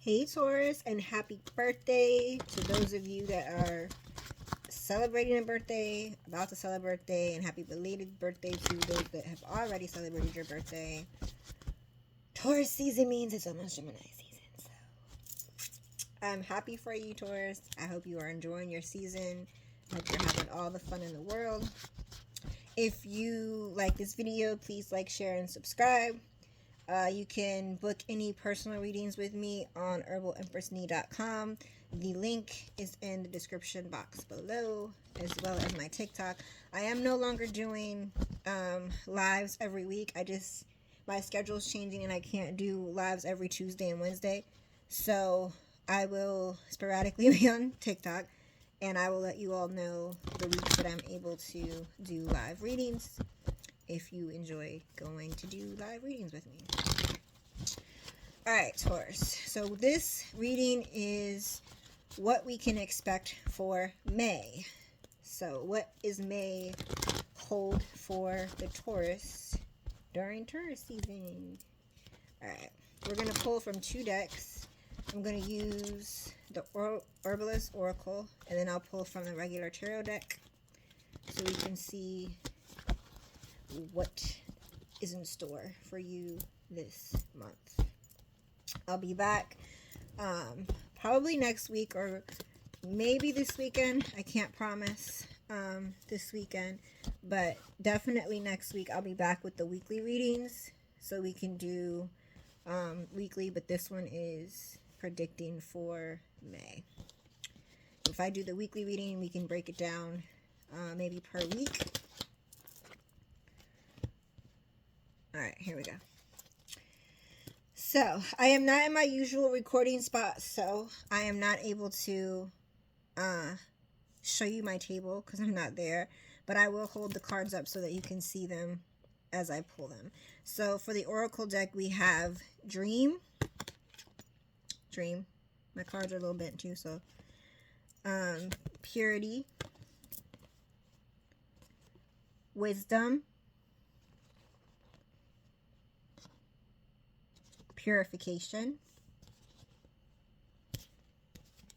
Hey Taurus, and happy birthday to those of you that are celebrating a birthday, about to celebrate a birthday, and happy belated birthday to those that have already celebrated your birthday. Taurus season means it's almost Gemini season, so I'm happy for you, Taurus. I hope you are enjoying your season. I hope you're having all the fun in the world. If you like this video, please like, share, and subscribe. You can book any personal readings with me on herbalempressnee.com. The link is in the description box below, as well as my TikTok. I am no longer doing lives every week. My schedule is changing and I can't do lives every Tuesday and Wednesday. So I will sporadically be on TikTok, and I will let you all know the weeks that I'm able to do live readings if you enjoy going to do live readings with me. Alright, Taurus. So this reading is what we can expect for May. So what is May hold for the Taurus during Taurus season? Alright, we're going to pull from two decks. I'm going to use the Herbalist Oracle, and then I'll pull from the regular tarot deck so we can see what is in store for you this month. I'll be back probably next week or maybe this weekend. I can't promise this weekend, but definitely next week I'll be back with the weekly readings so we can do weekly, but this one is predicting for May. If I do the weekly reading, we can break it down maybe per week. Alright, here we go. So, I am not in my usual recording spot, so I am not able to show you my table because I'm not there, but I will hold the cards up so that you can see them as I pull them. So, for the Oracle deck, we have Dream. My cards are a little bent too, so Purity, Wisdom, Purification,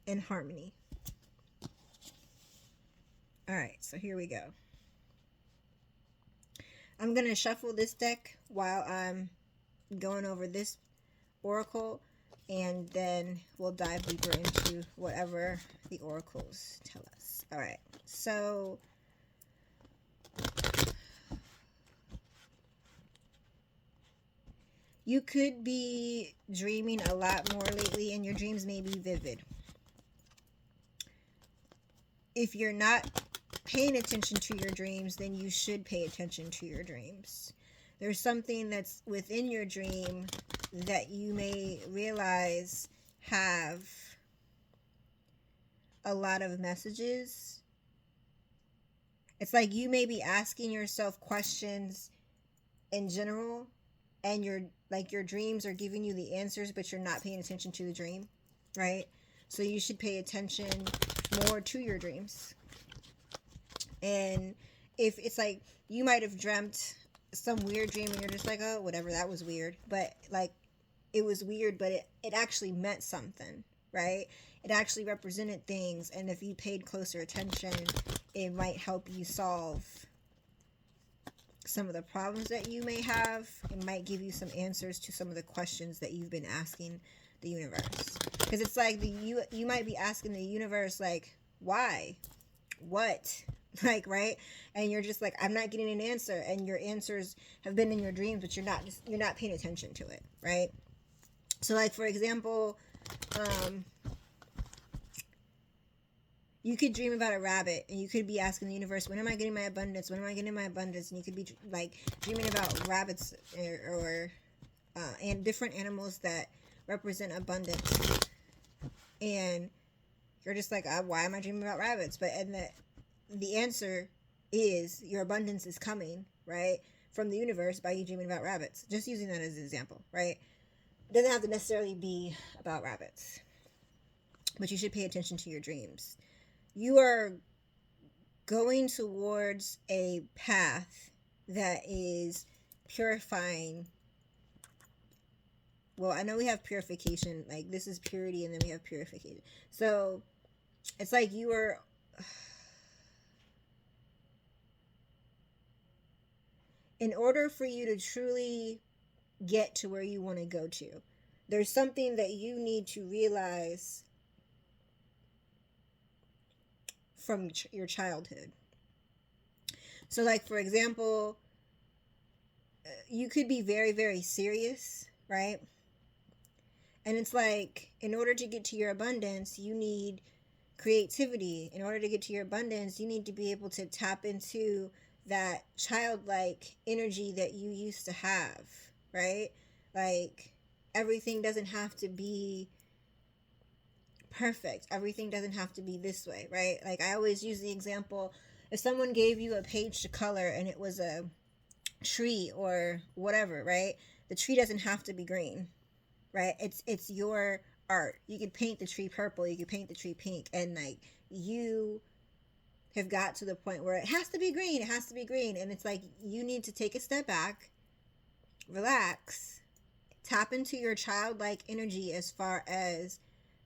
and Harmony. Alright, so here we go. I'm going to shuffle this deck while I'm going over this oracle, and then we'll dive deeper into whatever the oracles tell us. Alright, so you could be dreaming a lot more lately, and your dreams may be vivid. If you're not paying attention to your dreams, then you should pay attention to your dreams. There's something that's within your dream that you may realize have a lot of messages. It's like you may be asking yourself questions in general, and your dreams are giving you the answers, but you're not paying attention to the dream, right? So you should pay attention more to your dreams. And if it's like you might have dreamt some weird dream and you're just like, oh, whatever, that was weird, but like it was weird, but it actually meant something, right? It actually represented things, and if you paid closer attention, it might help you solve some of the problems that you may have. It might give you some answers to some of the questions that you've been asking the universe. Because it's like you might be asking the universe, like, why? What? Like, right? And you're just like, I'm not getting an answer. And your answers have been in your dreams, but you're not paying attention to it, right? So, like, for example, you could dream about a rabbit, and you could be asking the universe, when am I getting my abundance? When am I getting my abundance? And you could be like dreaming about rabbits or and different animals that represent abundance. And you're just like, why am I dreaming about rabbits? But the answer is your abundance is coming, right, from the universe by you dreaming about rabbits. Just using that as an example, right? It doesn't have to necessarily be about rabbits, but you should pay attention to your dreams. You are going towards a path that is purifying well, I know we have purification, like this is purity, and then we have purification. So it's like you were, in order for you to truly get to where you want to go to, there's something that you need to realize from your childhood. So, like, for example, you could be very, very serious, right? And it's like, in order to get to your abundance, you need creativity. In order to get to your abundance, you need to be able to tap into that childlike energy that you used to have, right? Like, everything doesn't have to be perfect. Everything doesn't have to be this way, right? Like, I always use the example, if someone gave you a page to color and it was a tree or whatever, right? The tree doesn't have to be green, right? It's your art. You could paint the tree purple, you could paint the tree pink, and like, you have got to the point where it has to be green, it has to be green. And it's like, you need to take a step back, relax, tap into your childlike energy as far as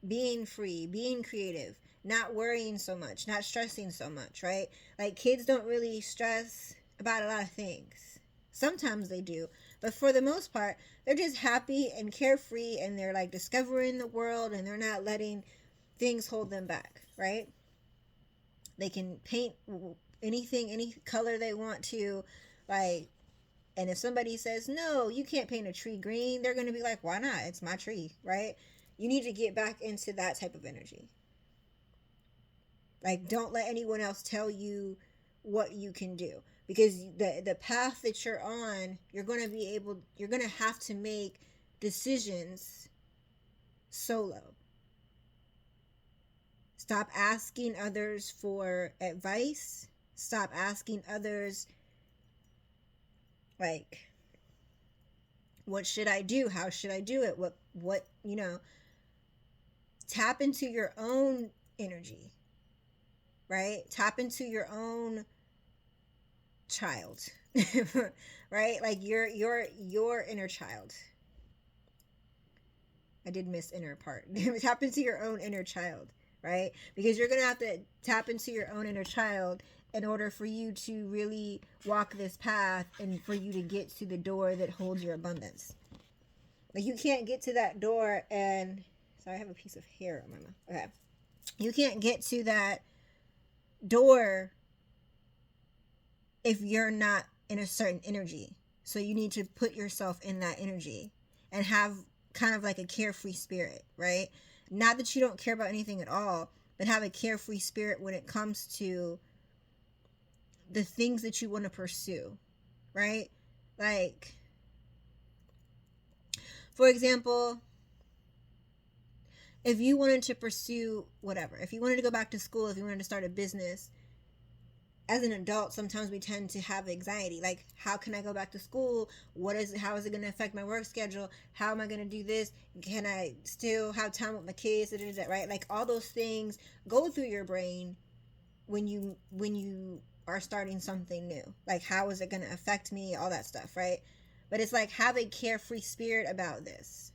being free, being creative, not worrying so much, not stressing so much, right? Like, kids don't really stress about a lot of things. Sometimes they do, but for the most part, they're just happy and carefree, and they're like discovering the world, and they're not letting things hold them back, right? They can paint anything, any color they want to, like, and if somebody says, no, you can't paint a tree green, they're going to be like, why not? It's my tree, right? You need to get back into that type of energy. Like, don't let anyone else tell you what you can do, because the path that you're on, you're going to have to make decisions solo. Stop asking others for advice. Stop asking others, like, what should I do? How should I do it? What, tap into your own energy, right? Tap into your own child, right? Like, your inner child. I did miss inner part. Tap into your own inner child, right? Because you're going to have to tap into your own inner child in order for you to really walk this path and for you to get to the door that holds your abundance. Like, you can't get to that door and... Sorry, I have a piece of hair on my mouth. Okay. You can't get to that door if you're not in a certain energy. So you need to put yourself in that energy and have kind of like a carefree spirit, right? Not that you don't care about anything at all, but have a carefree spirit when it comes to the things that you want to pursue, right? Like, for example, if you wanted to pursue whatever, if you wanted to go back to school, if you wanted to start a business, as an adult, sometimes we tend to have anxiety. Like, how can I go back to school? How is it going to affect my work schedule? How am I going to do this? Can I still have time with my kids? Right? Like, all those things go through your brain when you are starting something new. Like, how is it going to affect me? All that stuff, right? But it's like, have a carefree spirit about this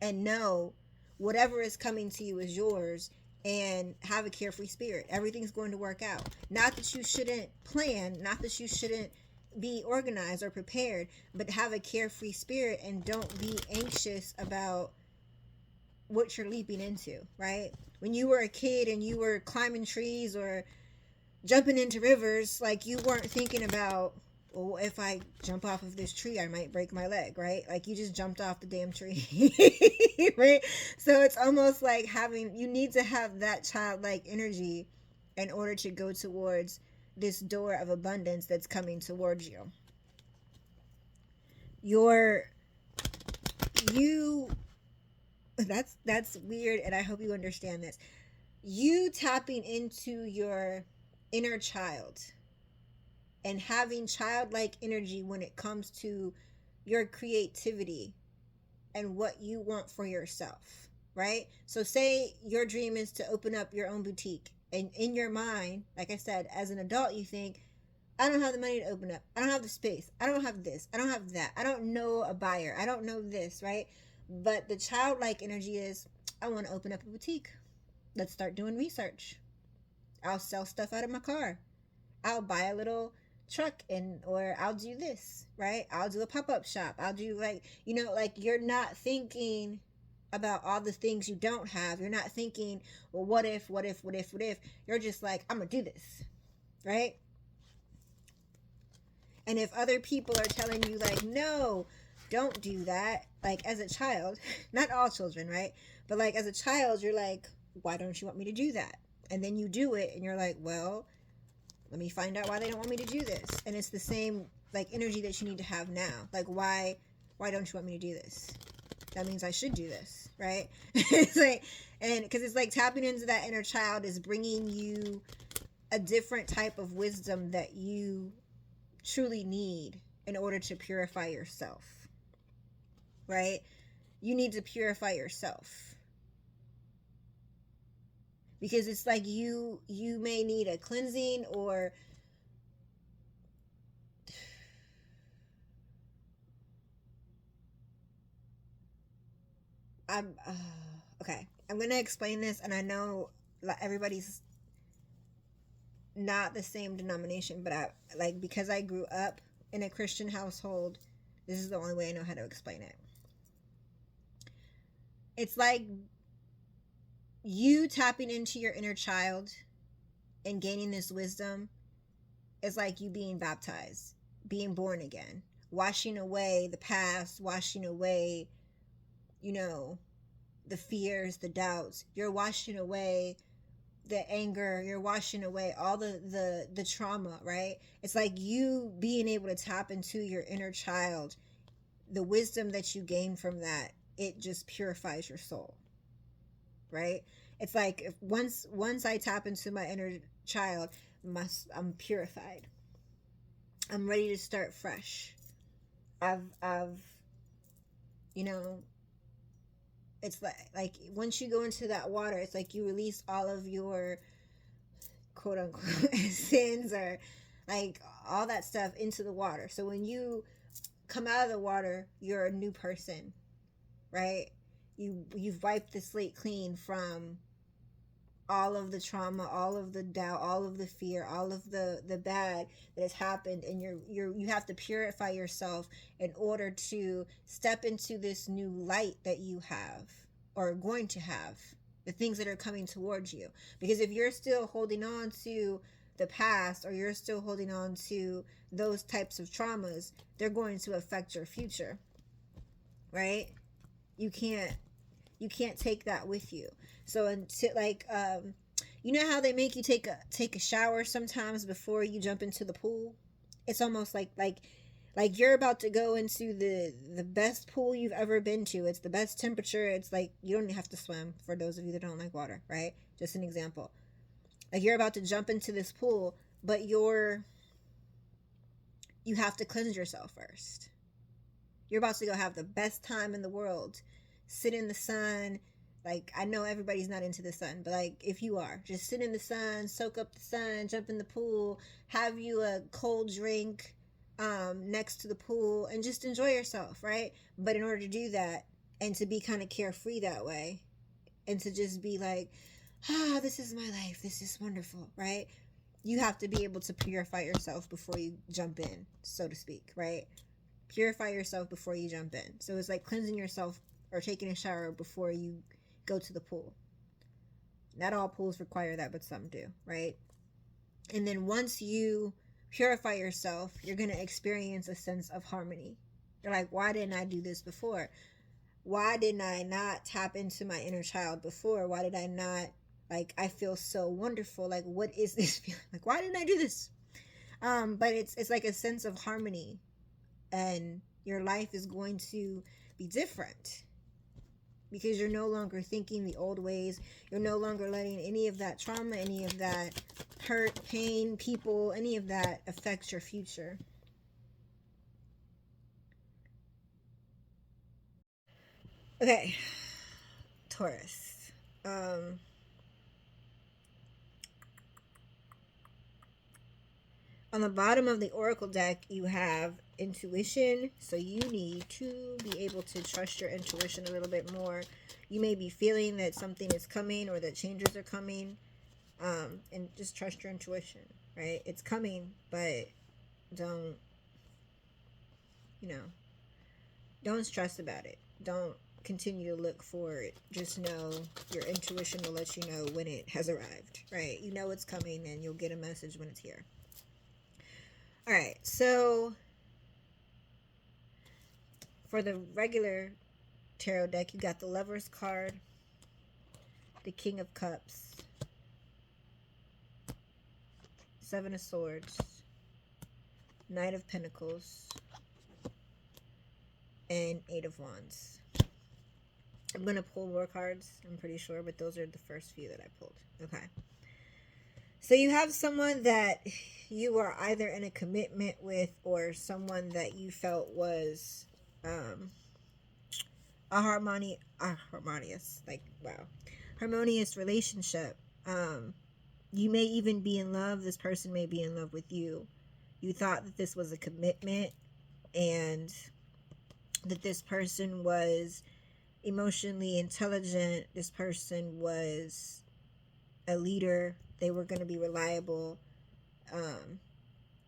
and know whatever is coming to you is yours, and have a carefree spirit. Everything's going to work out. Not that you shouldn't plan, not that you shouldn't be organized or prepared, but have a carefree spirit and don't be anxious about what you're leaping into, right? When you were a kid and you were climbing trees or jumping into rivers, like, you weren't thinking about, well, if I jump off of this tree, I might break my leg, right? Like, you just jumped off the damn tree, right? So it's almost like you need to have that childlike energy in order to go towards this door of abundance that's coming towards you. That's weird, and I hope you understand this. You tapping into your inner child and having childlike energy when it comes to your creativity and what you want for yourself, right? So say your dream is to open up your own boutique, and in your mind, like I said, as an adult, you think, I don't have the money to open up. I don't have the space. I don't have this. I don't have that. I don't know a buyer. I don't know this, right? But the childlike energy is, I want to open up a boutique. Let's start doing research. I'll sell stuff out of my car. I'll buy a little truck, and or I'll do this, right? I'll do a pop-up shop. I'll do, like, like, you're not thinking about all the things you don't have. You're not thinking, well, what if. You're just like, I'm gonna do this, right? And if other people are telling you, like, no, don't do that, like, as a child, not all children, right? But like as a child, you're like, why don't you want me to do that? And then you do it and you're like, well, let me find out why they don't want me to do this. And it's the same, like, energy that you need to have now. Like, why don't you want me to do this? That means I should do this, right? It's like, and because it's like tapping into that inner child is bringing you a different type of wisdom that you truly need in order to purify yourself, right? You need to purify yourself, because it's like you may need a cleansing, or I'm okay, I'm gonna explain this, and I know everybody's not the same denomination, but I, like, because I grew up in a Christian household, this is the only way I know how to explain it. It's like you tapping into your inner child and gaining this wisdom is like you being baptized, being born again, washing away the past, washing away, the fears, the doubts. You're washing away the anger. You're washing away all the trauma, right? It's like you being able to tap into your inner child, the wisdom that you gain from that, it just purifies your soul, right? It's like if once I tap into my inner child, I'm purified. I'm ready to start fresh. I've it's like once you go into that water, it's like you release all of your quote unquote sins, or like all that stuff into the water. So when you come out of the water, you're a new person, right? You've wiped the slate clean from all of the trauma, all of the doubt, all of the fear, all of the bad that has happened, and you have to purify yourself in order to step into this new light that you have, or are going to have, the things that are coming towards you. Because if you're still holding on to the past, or you're still holding on to those types of traumas, they're going to affect your future, right? You can't take that with you. So until, like, you know how they make you take a shower sometimes before you jump into the pool? It's almost like you're about to go into the best pool you've ever been to. It's the best temperature. It's like you don't have to swim, for those of you that don't like water, right? Just an example. Like you're about to jump into this pool, but you have to cleanse yourself first. You're about to go have the best time in the world. Sit in the sun. Like, I know everybody's not into the sun, but like if you are, just sit in the sun, soak up the sun, jump in the pool, have you a cold drink next to the pool, and just enjoy yourself, right? But in order to do that, and to be kind of carefree that way, and to just be like, this is my life, this is wonderful, right? You have to be able to purify yourself before you jump in, so to speak, right? Purify yourself before you jump in. So it's like cleansing yourself or taking a shower before you go to the pool. Not all pools require that, but some do, right? And then once you purify yourself, you're going to experience a sense of harmony. You're like, why didn't I do this before? Why didn't I not tap into my inner child before? Why did I not, like, I feel so wonderful. Like, what is this feeling? Like, why didn't I do this? But it's like a sense of harmony, and your life is going to be different, because you're no longer thinking the old ways. You're no longer letting any of that trauma, any of that hurt, pain, people, any of that affect your future. Okay, Taurus. On the bottom of the oracle deck, you have intuition. So you need to be able to trust your intuition a little bit more. You may be feeling that something is coming or that changes are coming. And just trust your intuition, right? It's coming, but don't, you know, don't stress about it. Don't continue to look for it. Just know your intuition will let you know when it has arrived, right? You know it's coming and you'll get a message when it's here. All right, so for the regular tarot deck, you got the Lover's card, the King of Cups, Seven of Swords, Knight of Pentacles, and Eight of Wands. I'm going to pull more cards, I'm pretty sure, but those are the first few that I pulled. Okay. So you have someone that you are either in a commitment with or someone that you felt was a harmonious relationship. You may even be in love. This person may be in love with you. You thought that this was a commitment and that this person was emotionally intelligent. This person was a leader. They were going to be reliable,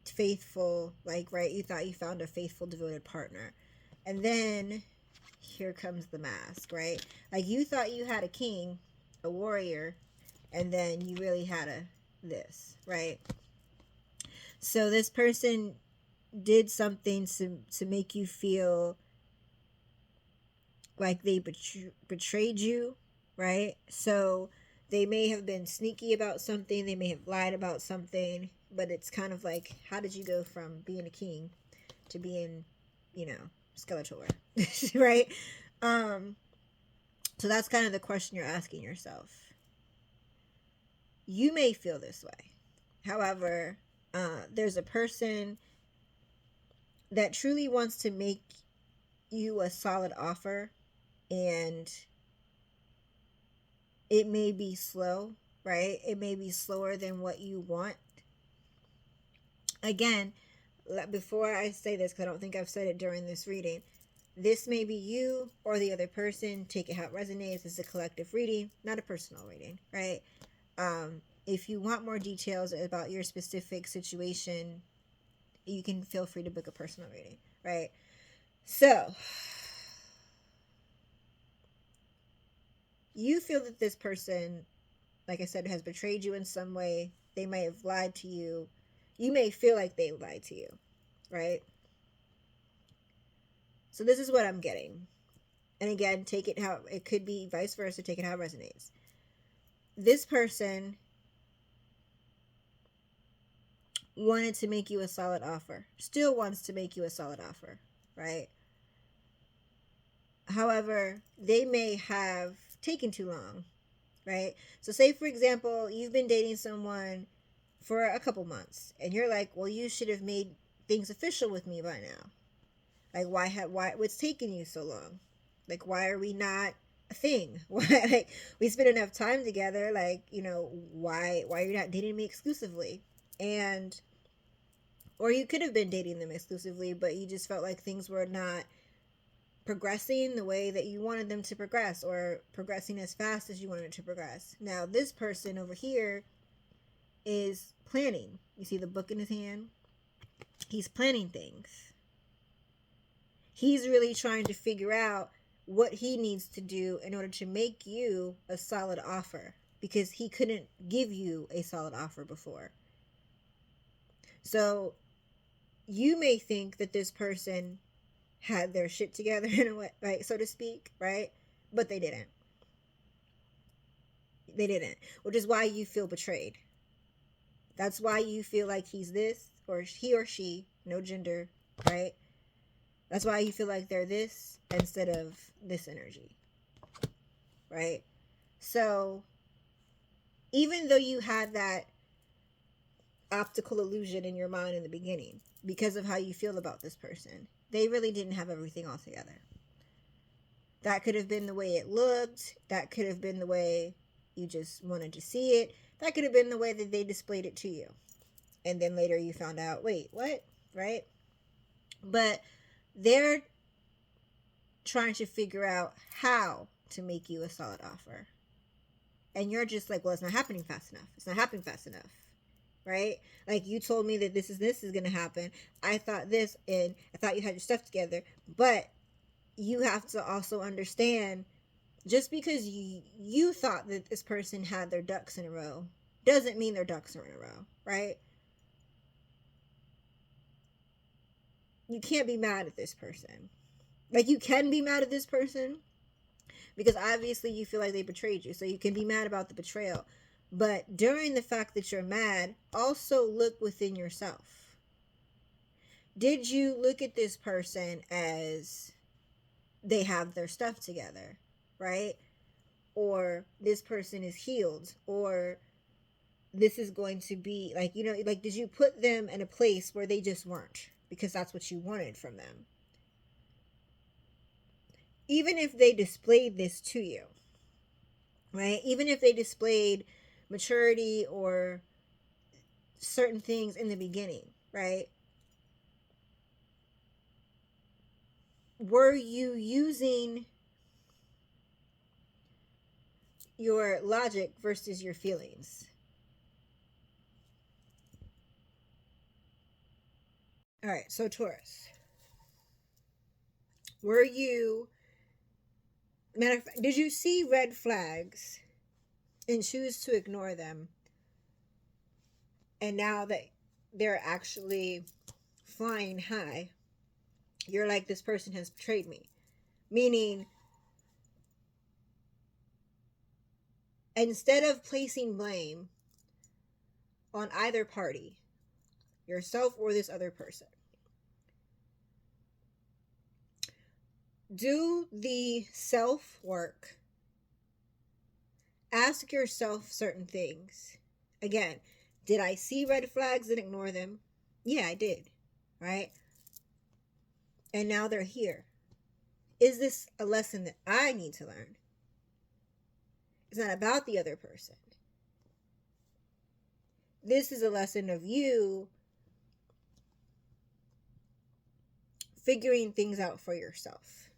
faithful, like, right? You thought you found a faithful, devoted partner. And then here comes the mask, right? Like, you thought you had a king, a warrior, and then you really had this, right? So this person did something to make you feel like they betrayed you, right? So they may have been sneaky about something, they may have lied about something, but it's kind of like, how did you go from being a king to being, Skeletor, right? So that's kind of the question you're asking yourself. You may feel this way. However, there's a person that truly wants to make you a solid offer, and it may be slow, right? It may be slower than what you want. Again, before I say this, because I don't think I've said it during this reading, this may be you or the other person. Take it how it resonates. It's a collective reading, not a personal reading, right? If you want more details about your specific situation, you can feel free to book a personal reading, right? So, you feel that this person, like I said, has betrayed you in some way. They may have lied to you. You may feel like they lied to you, right? So this is what I'm getting. And again, take it how, it could be vice versa, take it how it resonates. This person wanted to make you a solid offer, still wants to make you a solid offer, right? However, they may have taken too long, right? So say, for example, you've been dating someone for a couple months and you're like, well, you should have made things official with me by now. Like, what's taking you so long? Like, why are we not a thing? Why, like, we spend enough time together, like, why you're not dating me exclusively? And or you could have been dating them exclusively, but you just felt like things were not progressing the way that you wanted them to progress, or progressing as fast as you wanted it to progress. Now, this person over here is planning. You see the book in his hand? He's planning things. He's really trying to figure out what he needs to do in order to make you a solid offer, because he couldn't give you a solid offer before. So you may think that this person had their shit together in a way, right, so to speak, right? But they didn't. They didn't, which is why you feel betrayed. That's why you feel like he's this, or he or she, no gender, right? That's why you feel like they're this instead of this energy, right? So even though you had that optical illusion in your mind in the beginning because of how you feel about this person, they really didn't have everything all together. That could have been the way it looked. That could have been the way you just wanted to see it. That could have been the way that they displayed it to you. And then later you found out, wait, what? Right? But they're trying to figure out how to make you a solid offer. And you're just like, well, it's not happening fast enough. It's not happening fast enough. Right? Like, you told me that this is gonna happen. I thought this, and I thought you had your stuff together. But you have to also understand, just because you thought that this person had their ducks in a row doesn't mean their ducks are in a row, right? You can't be mad at this person. Like, you can be mad at this person because obviously you feel like they betrayed you. So you can be mad about the betrayal. But during the fact that you're mad, also look within yourself. Did you look at this person as they have their stuff together, right? Or this person is healed, or this is going to be like, like, did you put them in a place where they just weren't because that's what you wanted from them? Even if they displayed this to you, right? Even if they displayed maturity or certain things in the beginning, right? Were you using your logic versus your feelings? All right, so Taurus, were you, matter of fact, did you see red flags and choose to ignore them? And now that they're actually flying high, you're like, this person has betrayed me. Meaning, instead of placing blame on either party, yourself or this other person, do the self work. Ask yourself certain things. Again, did I see red flags and ignore them? Yeah, I did. Right? And now they're here. Is this a lesson that I need to learn? It's not about the other person. This is a lesson of you figuring things out for yourself.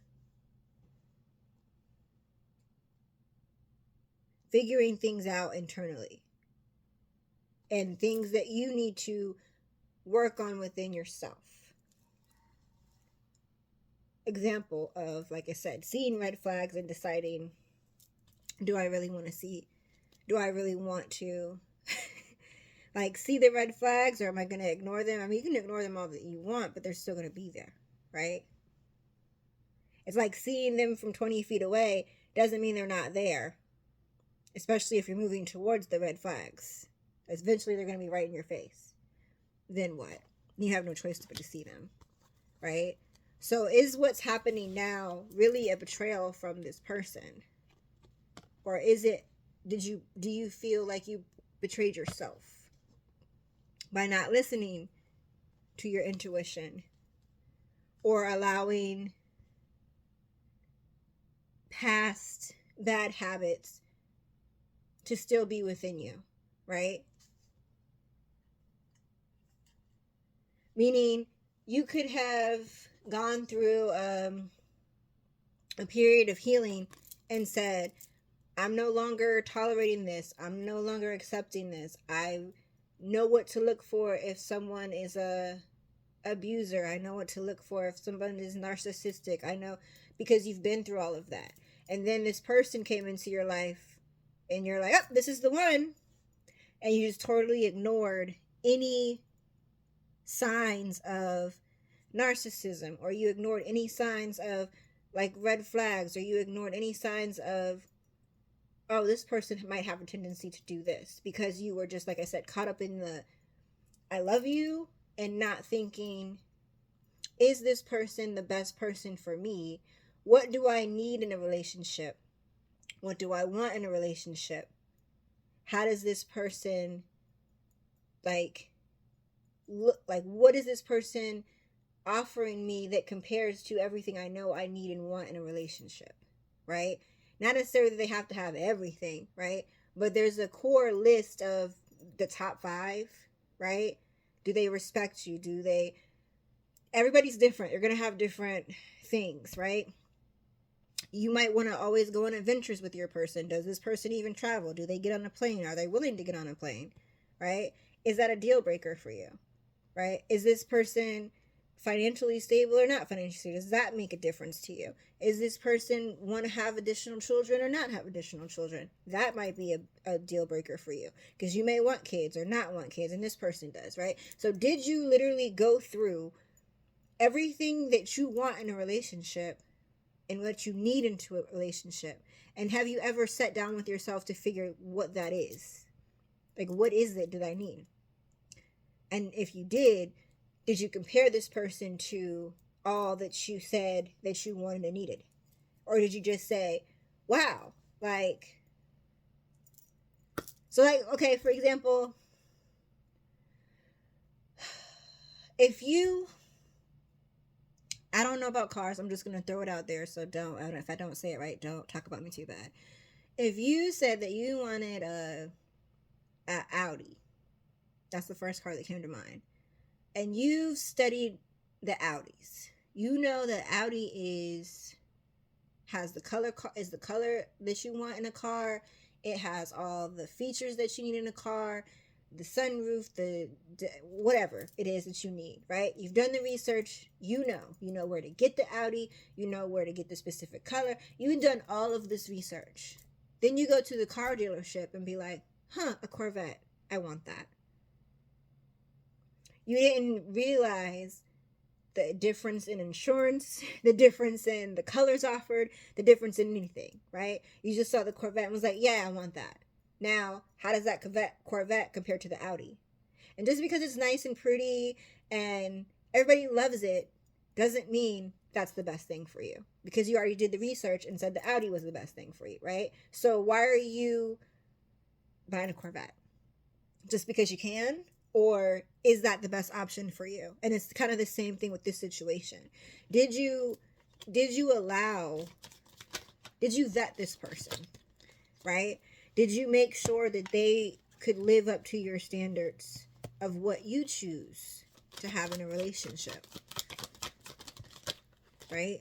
Figuring things out internally. And things that you need to work on within yourself. Example of, like I said, seeing red flags and deciding, do I really want to like see the red flags, or am I going to ignore them? I mean, you can ignore them all that you want, but they're still going to be there, right? It's like seeing them from 20 feet away doesn't mean they're not there, especially if you're moving towards the red flags. Eventually they're going to be right in your face. Then what? You have no choice but to see them, right? So is what's happening now really a betrayal from this person? Or is it, do you feel like you betrayed yourself by not listening to your intuition or allowing past bad habits to still be within you, right? Meaning you could have gone through a period of healing and said, I'm no longer tolerating this. I'm no longer accepting this. I know what to look for if someone is a abuser. I know what to look for if someone is narcissistic. I know, because you've been through all of that. And then this person came into your life and you're like, oh, this is the one. And you just totally ignored any signs of narcissism, or you ignored any signs of like red flags, or you ignored any signs of, oh, this person might have a tendency to do this, because you were just, like I said, caught up in the I love you and not thinking, is this person the best person for me? What do I need in a relationship? What do I want in a relationship? How does this person like look like? What is this person offering me that compares to everything I know I need and want in a relationship, right? Not necessarily that they have to have everything, right? But there's a core list of the top 5, right? Do they respect you? Do they everybody's different. You're going to have different things, right? You might want to always go on adventures with your person. Does this person even travel? Do they get on a plane? Are they willing to get on a plane? Right? Is that a deal breaker for you? Right? Is this person financially stable or not financially stable? Does that make a difference to you? Is this person want to have additional children or not have additional children? That might be a deal breaker for you, because you may want kids or not want kids, and this person does, right? So did you literally go through everything that you want in a relationship and what you need into a relationship? And have you ever sat down with yourself to figure what that is? Like, what is it that I need? And if you did you compare this person to all that you said that you wanted and needed? Or did you just say, wow, like, so like, okay, for example, if I don't know about cars, I'm just going to throw it out there, so if I don't say it right, don't talk about me too bad. If you said that you wanted a Audi, that's the first car that came to mind, and you've studied the Audis, you know that Audi has the color that you want in a car. It has all the features that you need in a car, the sunroof, the whatever it is that you need, right? You've done the research. You know where to get the Audi. You know where to get the specific color. You've done all of this research. Then you go to the car dealership and be like, a Corvette. I want that. You didn't realize the difference in insurance, the difference in the colors offered, the difference in anything, right? You just saw the Corvette and was like, yeah, I want that. Now, how does that Corvette compare to the Audi? And just because it's nice and pretty and everybody loves it doesn't mean that's the best thing for you, because you already did the research and said the Audi was the best thing for you, right? So why are you buying a Corvette? Just because you can? Or is that the best option for you? And it's kind of the same thing with this situation. Did you vet this person, right? Did you make sure that they could live up to your standards of what you choose to have in a relationship, right?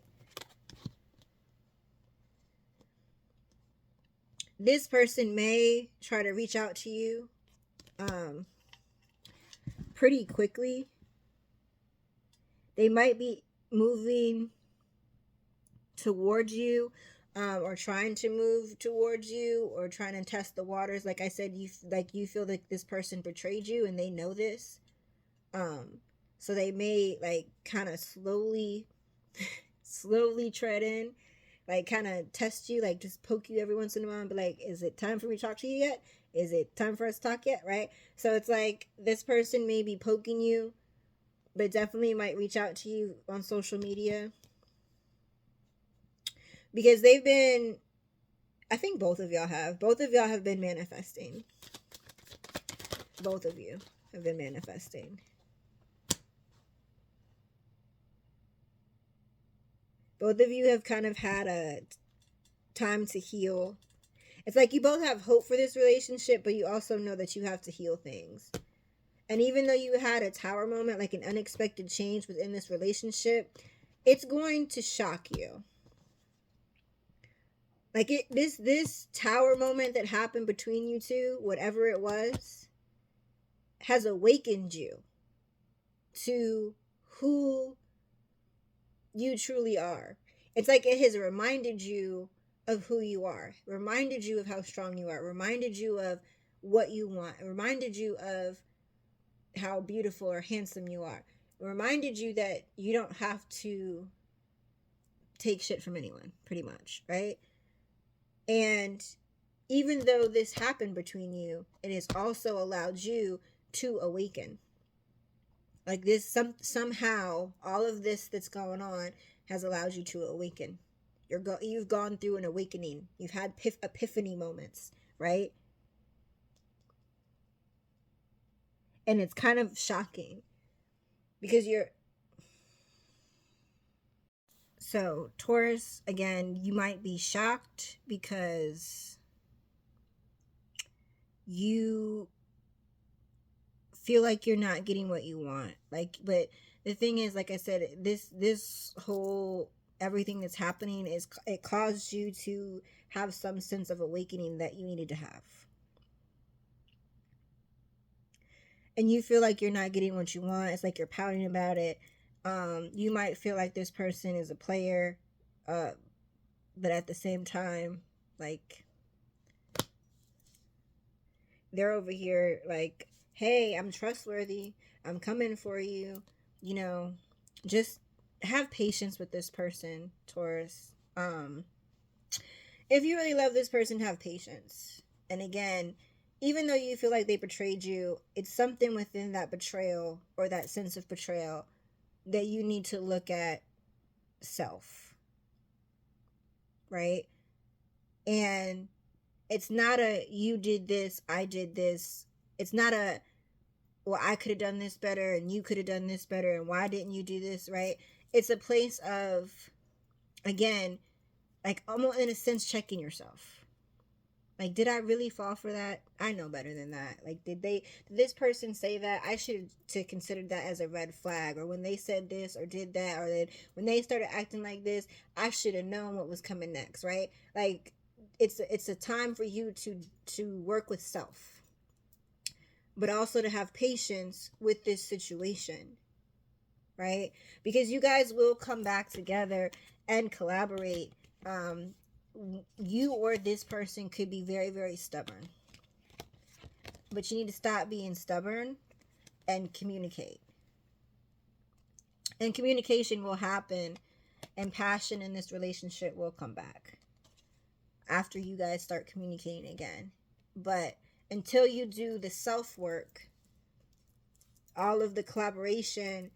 This person may try to reach out to you pretty quickly. They might be moving towards you, or trying to move towards you, or trying to test the waters. Like I said, you feel like this person betrayed you and they know this. So they may like kind of slowly tread in, like kind of test you, like just poke you every once in a while and be like, is it time for me to talk to you yet? Is it time for us to talk yet? Right? So it's like this person may be poking you, but definitely might reach out to you on social media, because I think both of y'all have been manifesting. Both of you have been manifesting. Both of you have kind of had a time to heal. It's like you both have hope for this relationship, but you also know that you have to heal things. And even though you had a tower moment, like an unexpected change within this relationship, it's going to shock you. Like this tower moment that happened between you two, whatever it was, has awakened you to who you truly are. It's like it has reminded you of who you are, reminded you of how strong you are, reminded you of what you want, reminded you of how beautiful or handsome you are, reminded you that you don't have to take shit from anyone, pretty much, right? And even though this happened between you, it has also allowed you to awaken. Like this, somehow, all of this that's going on has allowed you to awaken. You've gone through an awakening. You've had epiphany moments, right? And it's kind of shocking because so Taurus, again, you might be shocked because you feel like you're not getting what you want. Like, but the thing is, like I said, this whole everything that's happening is, it caused you to have some sense of awakening that you needed to have. And you feel like you're not getting what you want. It's like you're pouting about it. You might feel like this person is a player, but at the same time, like, they're over here like, hey, I'm trustworthy, I'm coming for you, you know. Just have patience with this person, Taurus. If you really love this person, have patience. And again, even though you feel like they betrayed you, it's something within that betrayal or that sense of betrayal that you need to look at self, right? And it's not a you did this, I did this. It's not a, well, I could have done this better and you could have done this better and why didn't you do this, right? It's a place of, again, like almost in a sense checking yourself. Like, did I really fall for that? I know better than that. Like, did this person say that? I should to consider that as a red flag. Or when they said this or did that, or then when they started acting like this, I should have known what was coming next, right? Like, it's a time for you to work with self, but also to have patience with this situation, right? Because you guys will come back together and collaborate. You or this person could be very, very stubborn, but you need to stop being stubborn and communicate. And communication will happen, and passion in this relationship will come back after you guys start communicating again. But until you do the self work, all of the collaboration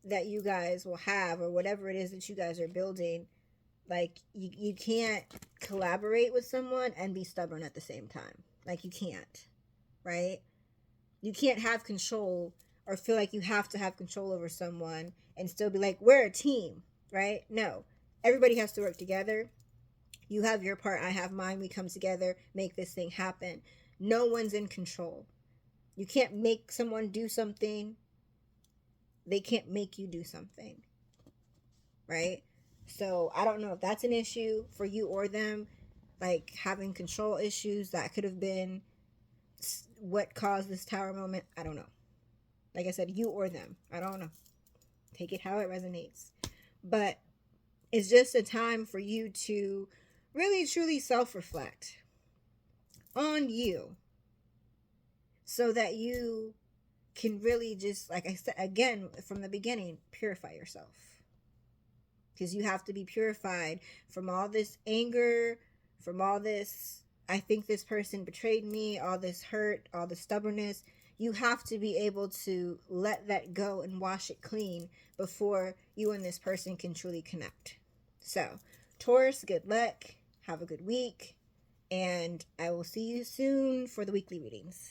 that you guys will have, or whatever it is that you guys are building, like, you can't collaborate with someone and be stubborn at the same time. Like, you can't, right? You can't have control or feel like you have to have control over someone and still be like, we're a team, right? No, everybody has to work together. You have your part, I have mine. We come together, make this thing happen. No one's in control. You can't make someone do something. They can't make you do something, right? So I don't know if that's an issue for you or them, like having control issues. That could have been what caused this tower moment. I don't know. Like I said, you or them. I don't know. Take it how it resonates. But it's just a time for you to really truly self-reflect on you, so that you can really just, like I said again from the beginning, purify yourself. Because you have to be purified from all this anger, from all this, I think this person betrayed me, all this hurt, all the stubbornness. You have to be able to let that go and wash it clean before you and this person can truly connect. So, Taurus, good luck. Have a good week. And I will see you soon for the weekly readings.